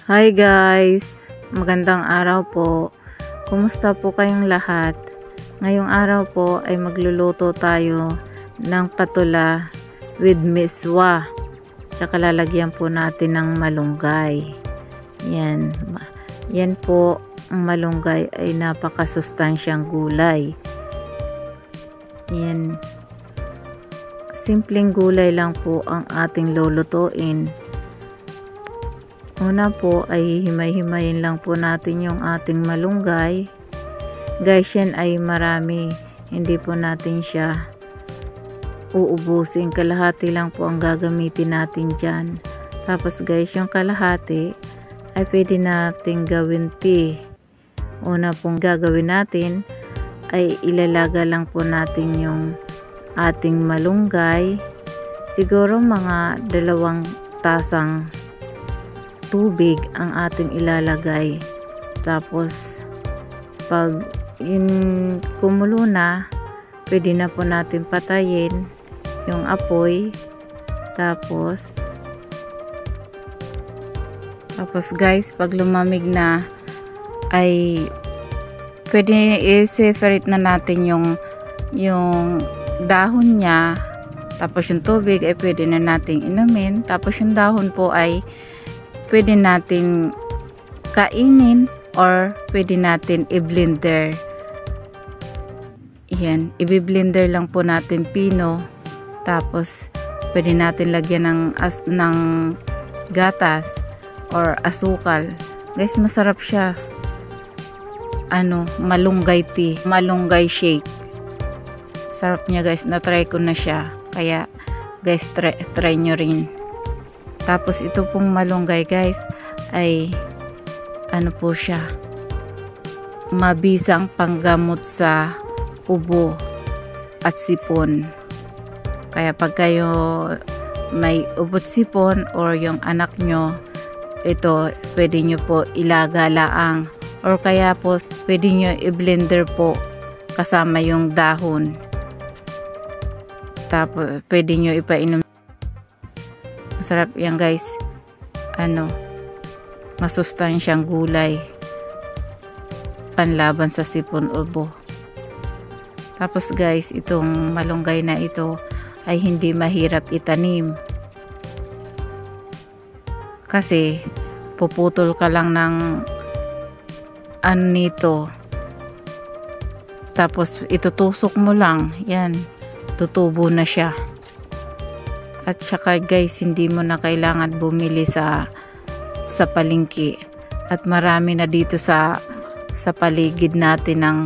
Hi guys! Magandang araw po. Kumusta po kayong lahat? Ngayong araw po ay magluluto tayo ng patula with miswa. Tsaka lalagyan po natin ng malunggay. Yan. Yan po, ang malunggay ay napakasustansyang gulay. Yan. Simpleng gulay lang po ang ating lulutuin. Una po ay himay-himayin lang po natin yung ating malunggay. Guys, yan ay marami. Hindi po natin siya uubusin. Kalahati lang po ang gagamitin natin dyan. Tapos guys, yung kalahati ay pwede natin gawin tea. Una pong gagawin natin ay ilalaga lang po natin yung ating malunggay. Siguro mga 2 tasang tubig ang ating ilalagay. Tapos pag yun kumulo na, pwede na po natin patayin yung apoy. Tapos guys, pag lumamig na ay pwede i-separate na natin yung dahon niya. Tapos yung tubig ay pwede na nating inumin. Tapos yung dahon po ay pwede natin kainin or pwede natin i-blender. Yan, i-blender lang po natin pino. Tapos pwede natin lagyan ng gatas or asukal. Guys, masarap siya. Malunggay tea, malunggay shake. Sarap niya guys, na-try ko na siya. Kaya guys, try nyo rin. Tapos ito pong malunggay guys ay po siya, mabisang panggamot sa ubo at sipon. Kaya pag kayo may ubot sipon or yung anak nyo, ito pwede nyo po ilagalaang or kaya po pwede nyo i-blender po kasama yung dahon. Tapos pwede nyo ipainom. Masarap yan guys. Masustansyang gulay. Panlaban sa sipon ubo. Tapos guys, itong malunggay na ito ay hindi mahirap itanim. Kasi puputol ka lang ng nito. Tapos itutusok mo lang. Yan. Tutubo na siya. At saka guys, hindi mo na kailangan bumili sa palengke. At marami na dito sa paligid natin ng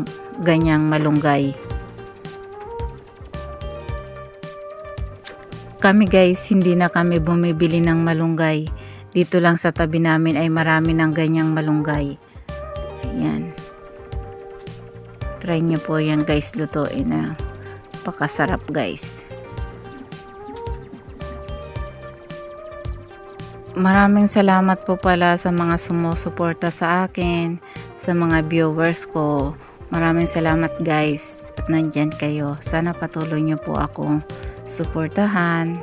ganyang malunggay. Kami guys, hindi na kami bumibili ng malunggay. Dito lang sa tabi namin ay marami ng ganyang malunggay. Ayan. Try nyo po yan guys, lutuin na. Pakasarap guys. Maraming salamat po pala sa mga sumusuporta sa akin, sa mga viewers ko. Maraming salamat guys at nandyan kayo. Sana patuloy nyo po akong suportahan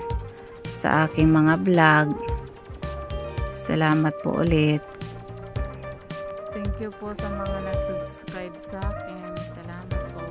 sa aking mga vlog. Salamat po ulit. Thank you po sa mga nag-subscribe sa akin. Salamat po.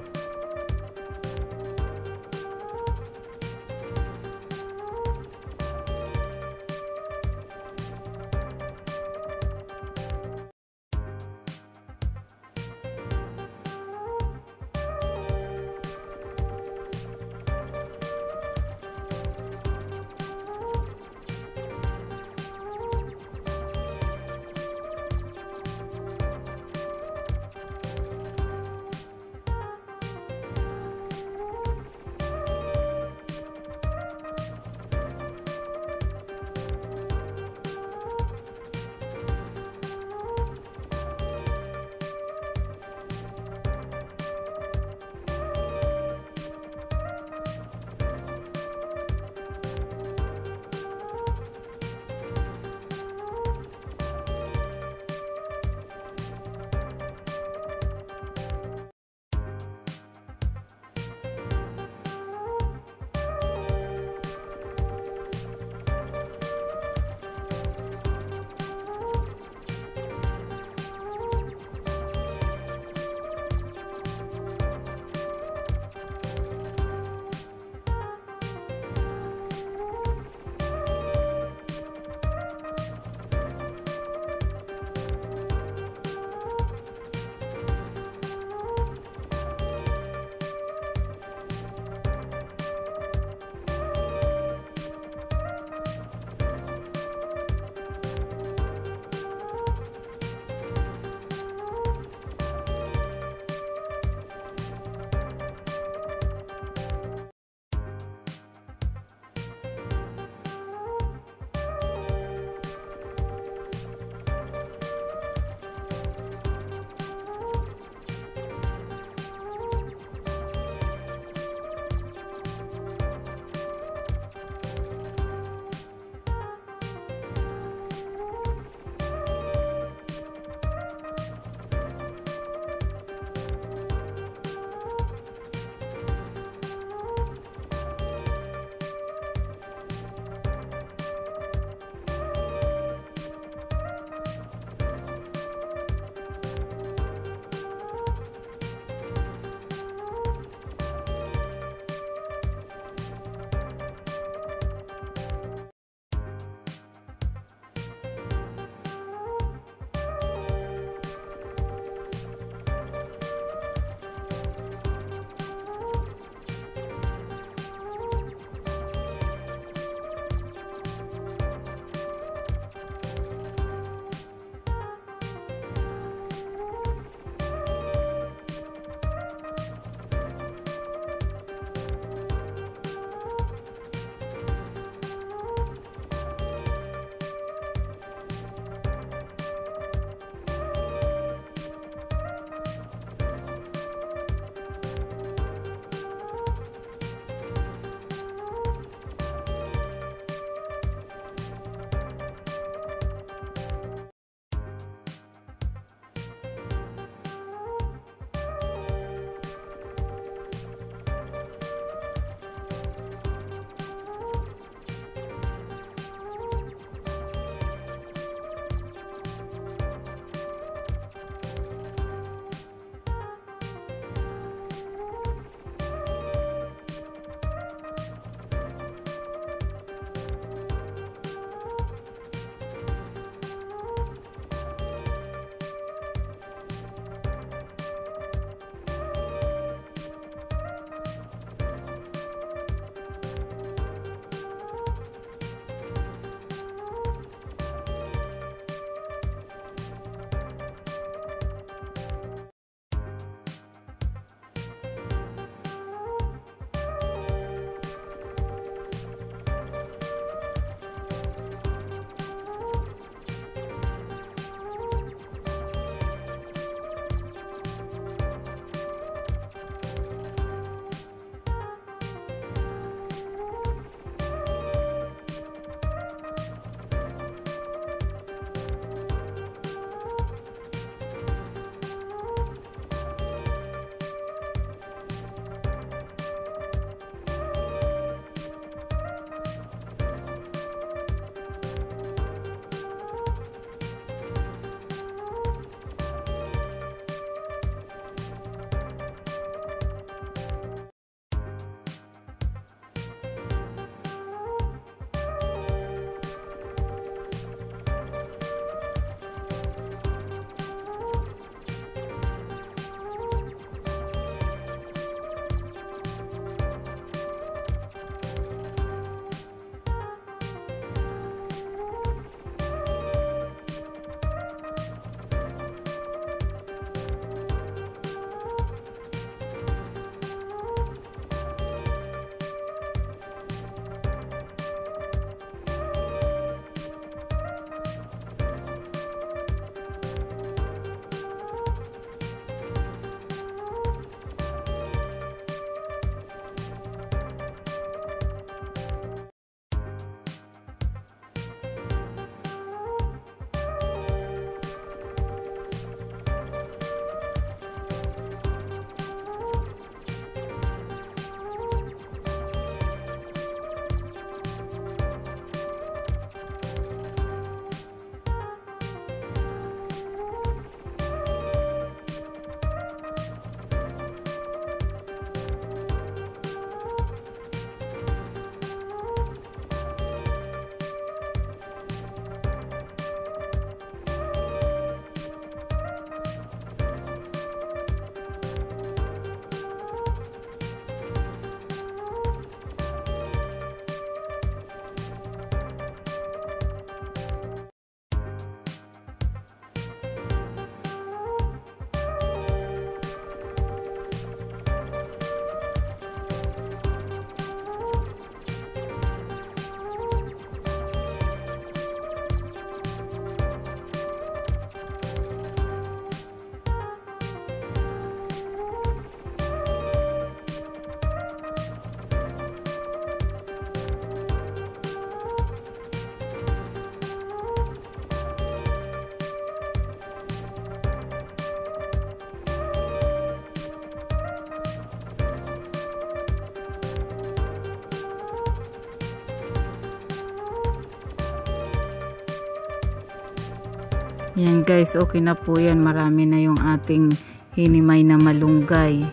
Yan guys, okay na po yan. Marami na yung ating hinimay na malunggay.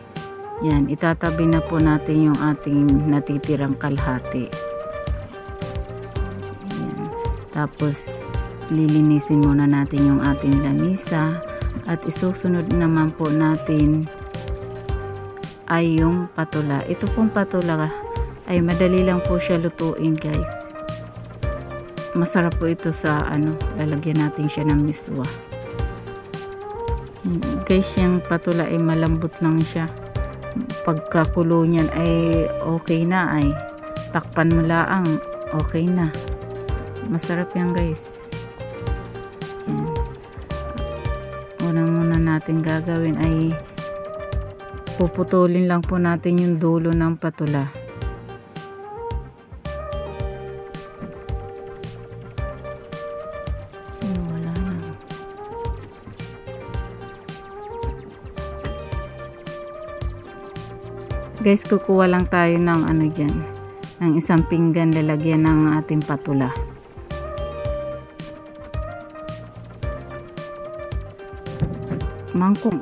Yan, itatabi na po natin yung ating natitirang kalahati. Yan. Tapos, lilinisin muna natin yung ating lamisa. At isusunod naman po natin ay yung patula. Ito pong patula ay madali lang po siya lutuin guys. Masarap po ito sa lalagyan natin siya ng miswa. Guys, yung patula ay malambot lang siya. Pagkakulo niyan ay okay na, ay takpan mo lang, okay na. Masarap yan guys. Yan. Una natin gagawin ay puputulin lang po natin yung dulo ng patula. Wala na. Guys, kukuha lang tayo ng dyan, ng isang pinggan lalagyan ng ating patula.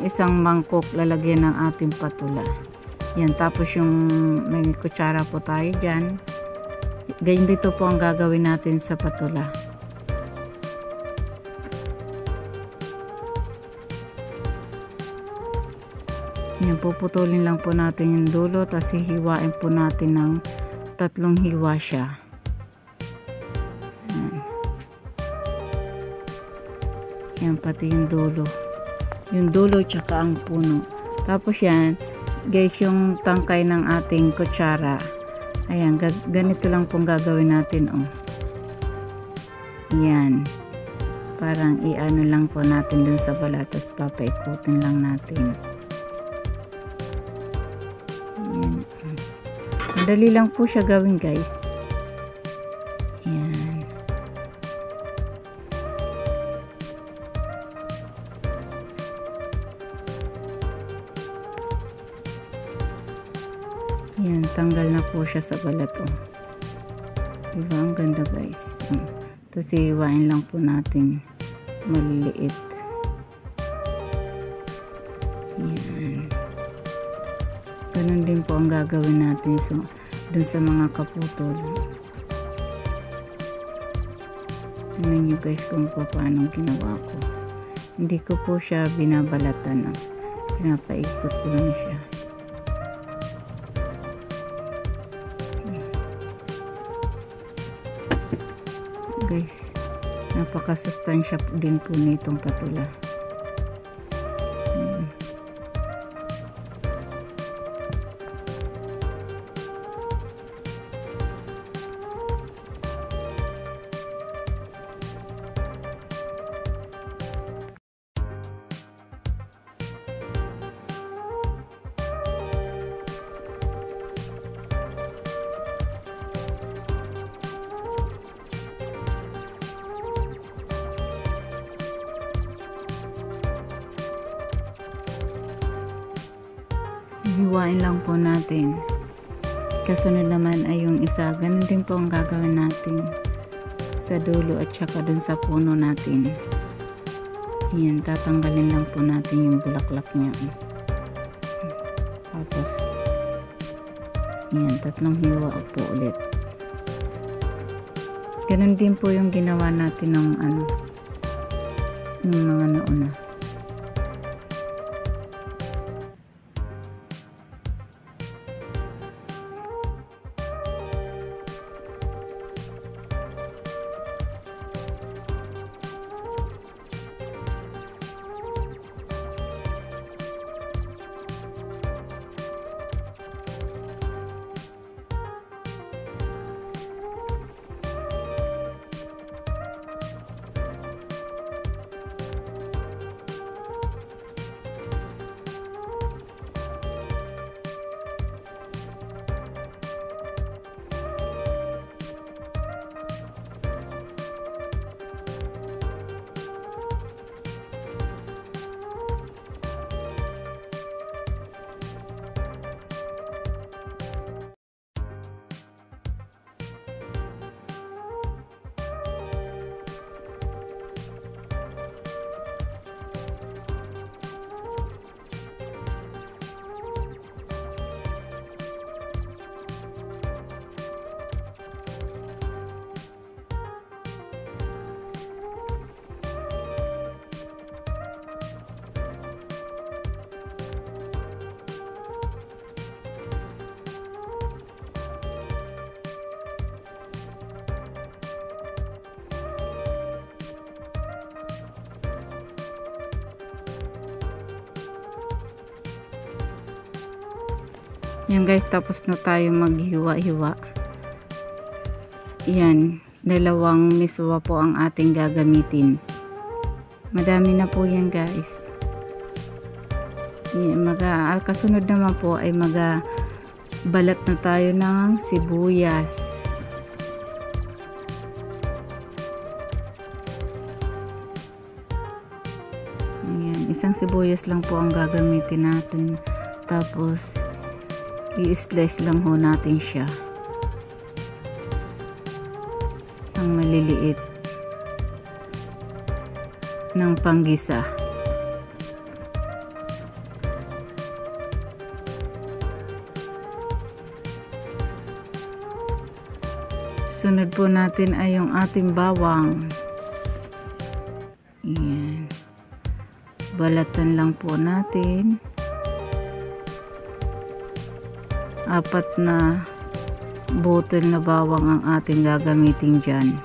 Isang mangkok lalagyan ng ating patula. Yan, tapos yung may kutsara po tayo dyan. Ganyan dito po ang gagawin natin sa patula. Yan, puputulin lang po natin yung dulo, tapos hihiwain po natin ng 3 hiwa siya. Yan. Yan, pati yung dulo. Yung dulo tsaka ang puno. Tapos yan, guys, yung tangkay ng ating kutsara. Ayan, ganito lang pong gagawin natin, oh. Yan. Parang i-ano lang po natin dun sa balat, tapos papaikutin lang natin. Yan. Madali lang po siya gawin, guys. Yan. Yan, tanggal na po siya sa balat, oh. Diba? Ang ganda guys. Tapos iiwain lang po natin maliliit. Yan. Ganun din po ang gagawin natin dun sa mga kaputol. Tignan nyo guys kung paano ginawa ko. Hindi ko po siya binabalatan. Pinapaikot ko lang siya. Guys, napakasustansya din po nitong patula. Hiwain lang po natin. Kasunod naman ay yung isa. Ganun din po ang gagawin natin sa dulo at saka dun sa puno natin. Yan, tatanggalin lang po natin yung bulaklak niya. Tapos yan, 3 hiwa po ulit. Ganun din po yung ginawa natin ng yung mga nauna. Yan guys, tapos na tayo maghiwa-hiwa. Yan, 2 miswa po ang ating gagamitin. Madami na po yan guys. Yan, kasunod naman po ay balat na tayo ng sibuyas. Ayan, isang sibuyas lang po ang gagamitin natin. Tapos i-slice lang ho natin siya ng maliliit ng panggisa. Sunod po natin ay yung ating bawang. Ayan. Balatan lang po natin. 4 na bottle na bawang ang ating gagamitin dyan.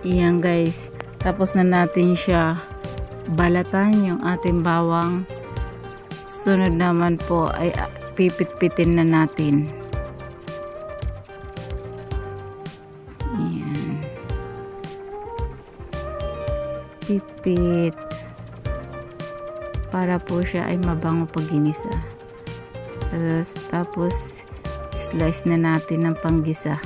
Iyan guys, tapos na natin siya balatan yung ating bawang. Sunod naman po ay pipit-pitin na natin. Iyan. Pipit. Para po siya ay mabango pag ginisa. Tapos slice na natin ng panggisa.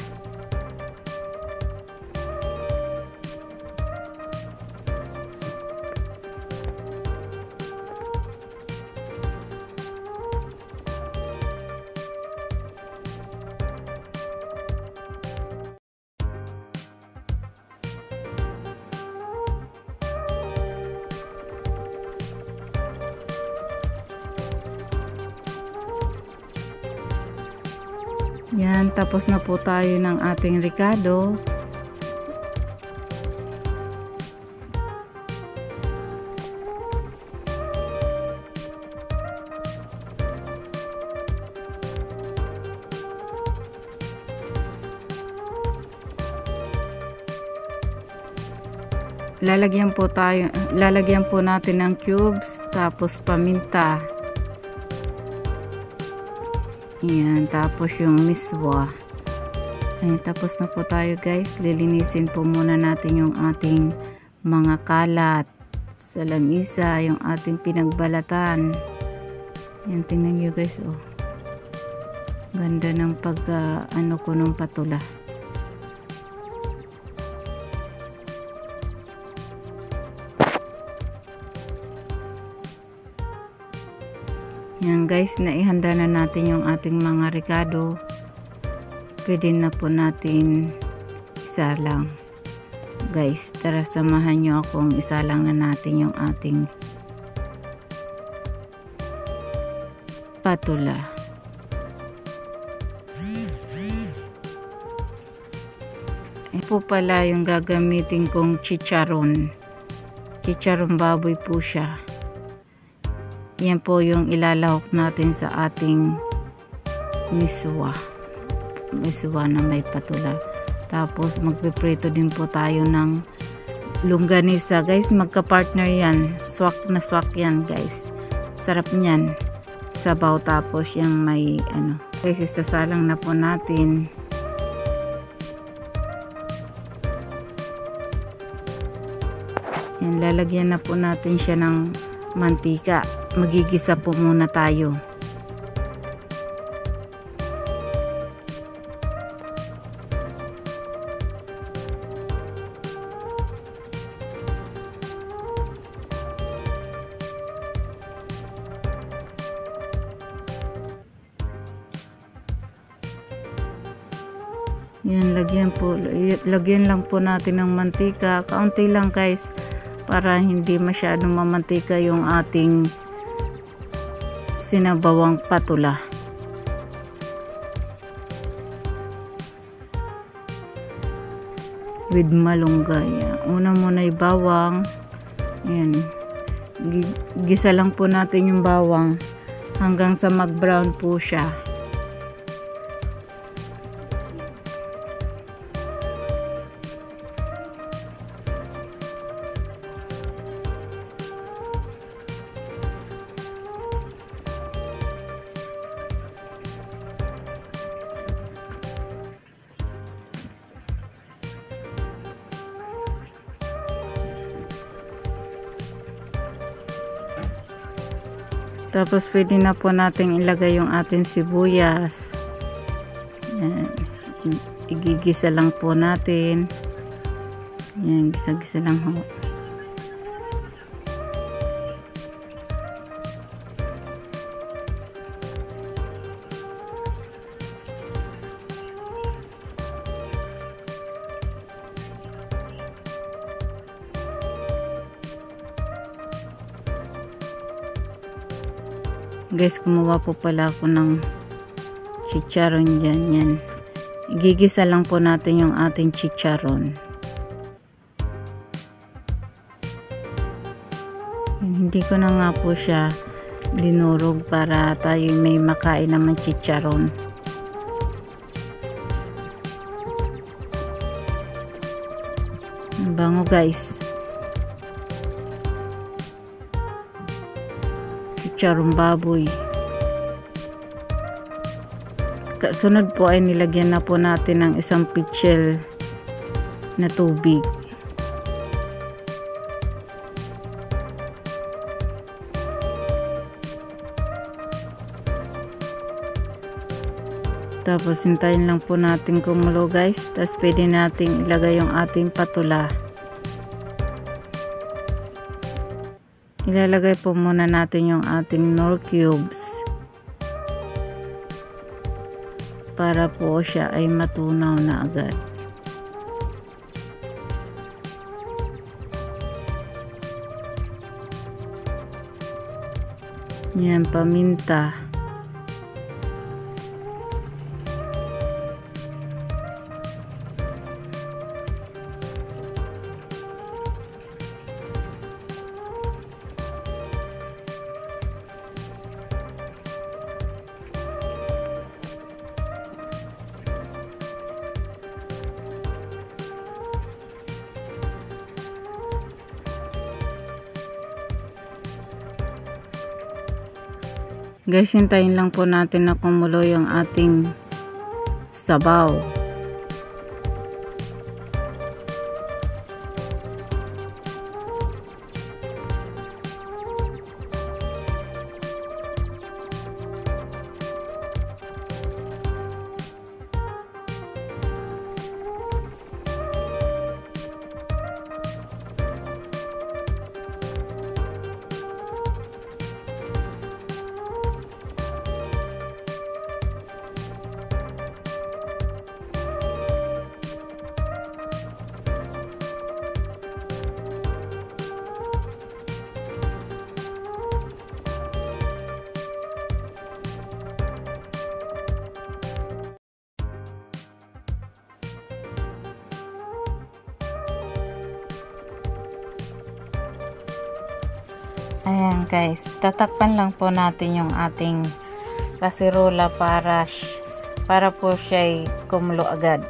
Yan, tapos na po tayo ng ating ricado. Lalagyan po natin ng cubes, tapos paminta. Ayan, tapos yung miswa. Ayan, tapos na po tayo guys. Lilinisin po muna natin yung ating mga kalat sa lamisa, yung ating pinagbalatan. Ayan, tingnan nyo guys, oh. Ganda ng ano ko ng patula. Yan guys, naihanda na natin yung ating mga ricado. Pwede na po natin isa lang. Guys, tara samahan nyo akong isa lang na natin yung ating patula. Ito po pala yung gagamitin kong chicharon. Chicharon baboy po siya. Yan po yung ilalahok natin sa ating miswa. Miswa na may patula. Tapos magpiprito din po tayo ng longganisa. Guys, magka-partner yan. Swak na swak yan guys. Sarap niyan. Sabaw tapos yung may ano. Guys, isasalang na po natin. Yan, lalagyan na po natin siya ng mantika. Magigisa po muna tayo. Yan, lagyan lang po natin ng mantika. Kaunti lang guys, para hindi masyadong mamantika yung ating sinabawang patula. With malunggay. Una muna yung bawang. Ayan. Gisa lang po natin yung bawang hanggang sa mag-brown po siya. Tapos pwede na po natin ilagay yung ating sibuyas. Yan. Igigisa lang po natin. Yan, gisa-gisa lang ho. Guys, gumawa po pala ako ng chicharon dyan. Yan. Igigisa lang po natin yung ating chicharon. Yan, hindi ko na nga po siya dinurog para tayo may makain naman chicharon. Ang bango guys. Chicharong baboy. Kasunod po ay nilagyan na po natin ng isang pitchel na tubig. Tapos hintayin lang po natin kumulo guys. Tapos pwede natin ilagay yung ating patula. Ilalagay po muna natin yung ating Knorr cubes para po siya ay matunaw na agad. Yan, paminta. Guys, hintayin lang po natin na kumulo yung ating sabaw. Ayan guys, tatakpan lang po natin yung ating kasirola para po siya kumulo agad.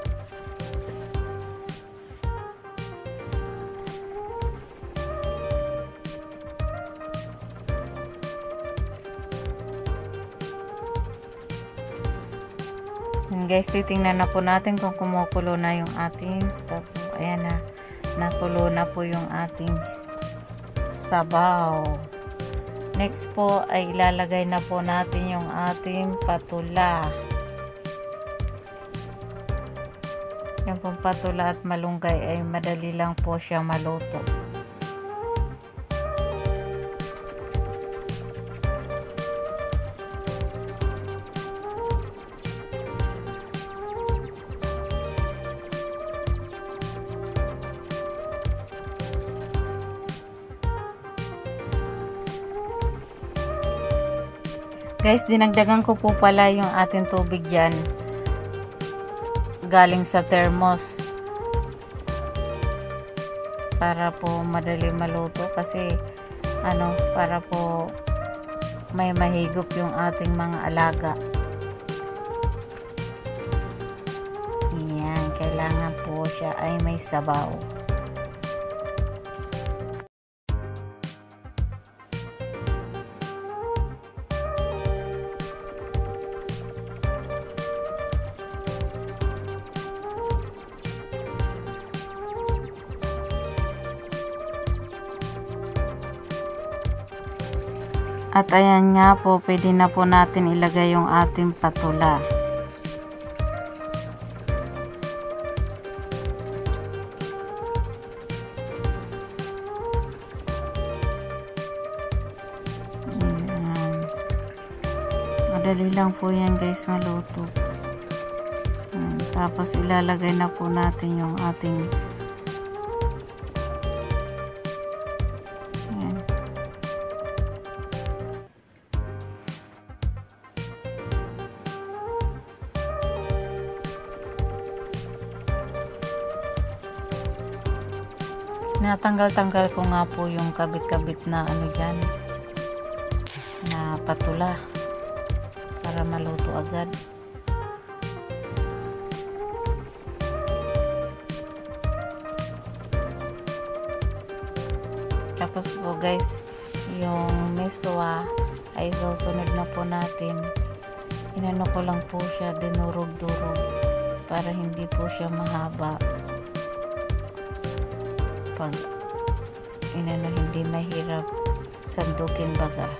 Ayan guys, titingnan na po natin kung kumukulo na yung ating sabaw. Ayan na, nakulo na po yung ating sabaw. Next po ay ilalagay na po natin yung ating patula. Yung pong patula at malunggay ay madali lang po siya maluto. Guys, dinagdagan ko po pala yung ating tubig dyan galing sa thermos para po madali maluto, kasi para po may mahigop yung ating mga alaga. Yan, kailangan po siya ay may sabaw. At ayan nga po, pwede na po natin ilagay yung ating patula. Ayan. Madali lang po yan guys maluto. Ayan. Tapos ilalagay na po natin yung ating natanggal-tanggal ko nga po yung kabit-kabit na dyan na patula para maluto agad. Tapos po guys, yung miswa ay susunod na po natin. Inano ko lang po siya, dinurog-durog para hindi po siya mahaba. Pag hindi mahirap sandukin baga.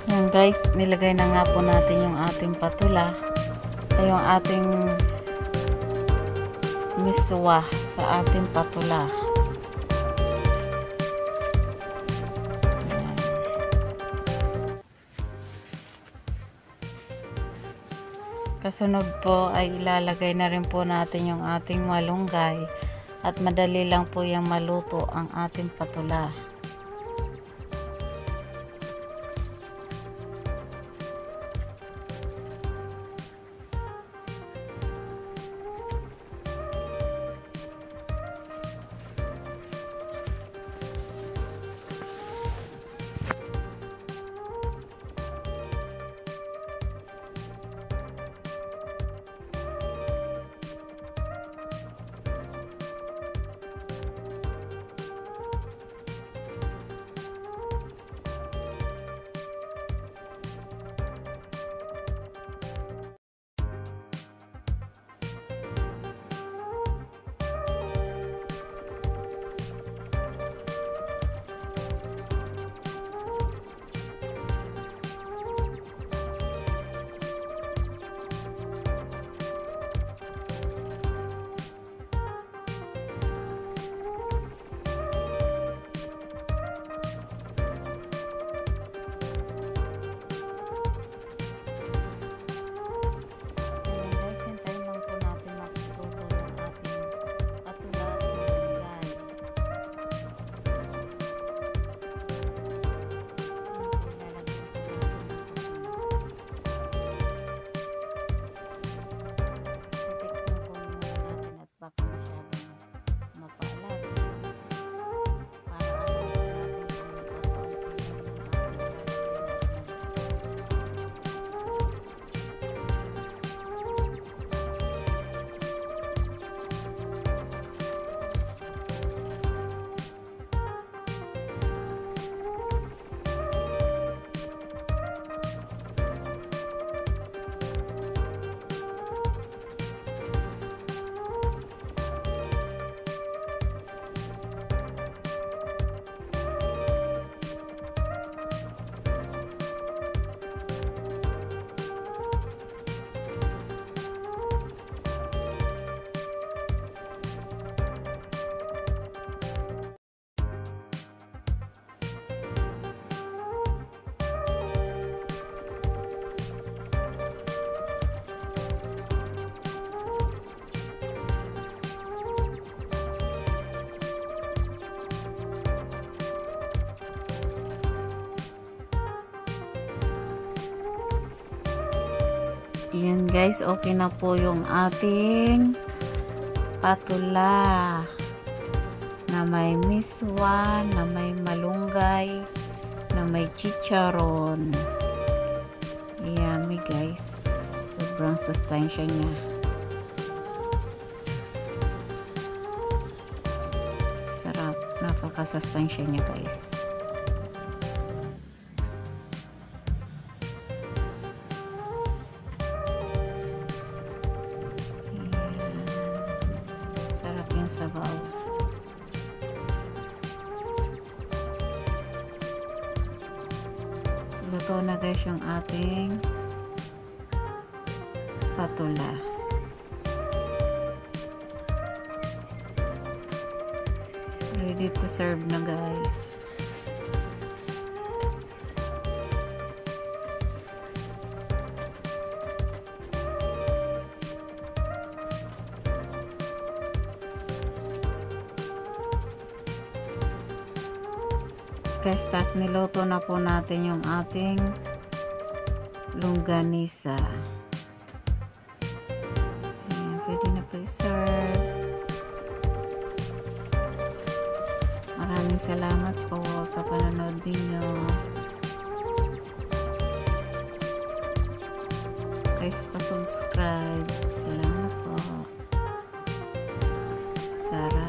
Yan guys, nilagay na nga po natin yung ating patula ay yung ating miswa sa ating patula. Yan. Kasunod po ay ilalagay na rin po natin yung ating malunggay at madali lang po yung maluto ang ating patula. Yan guys, okay na po yung ating patula na may miswa, na may malunggay, na may chicharon. Yummy guys, sobrang sustansya niya. Sarap, napaka-sustansya niya guys. Sarap yung sabaw. Luto na guys yung ating patula. Ready to serve na guys. Guys, tas niluto na po natin yung ating longganisa. Ayan, pwede na po i-serve. Maraming salamat po sa panonood ninyo. Guys, pa-subscribe. Salamat po. Sarap.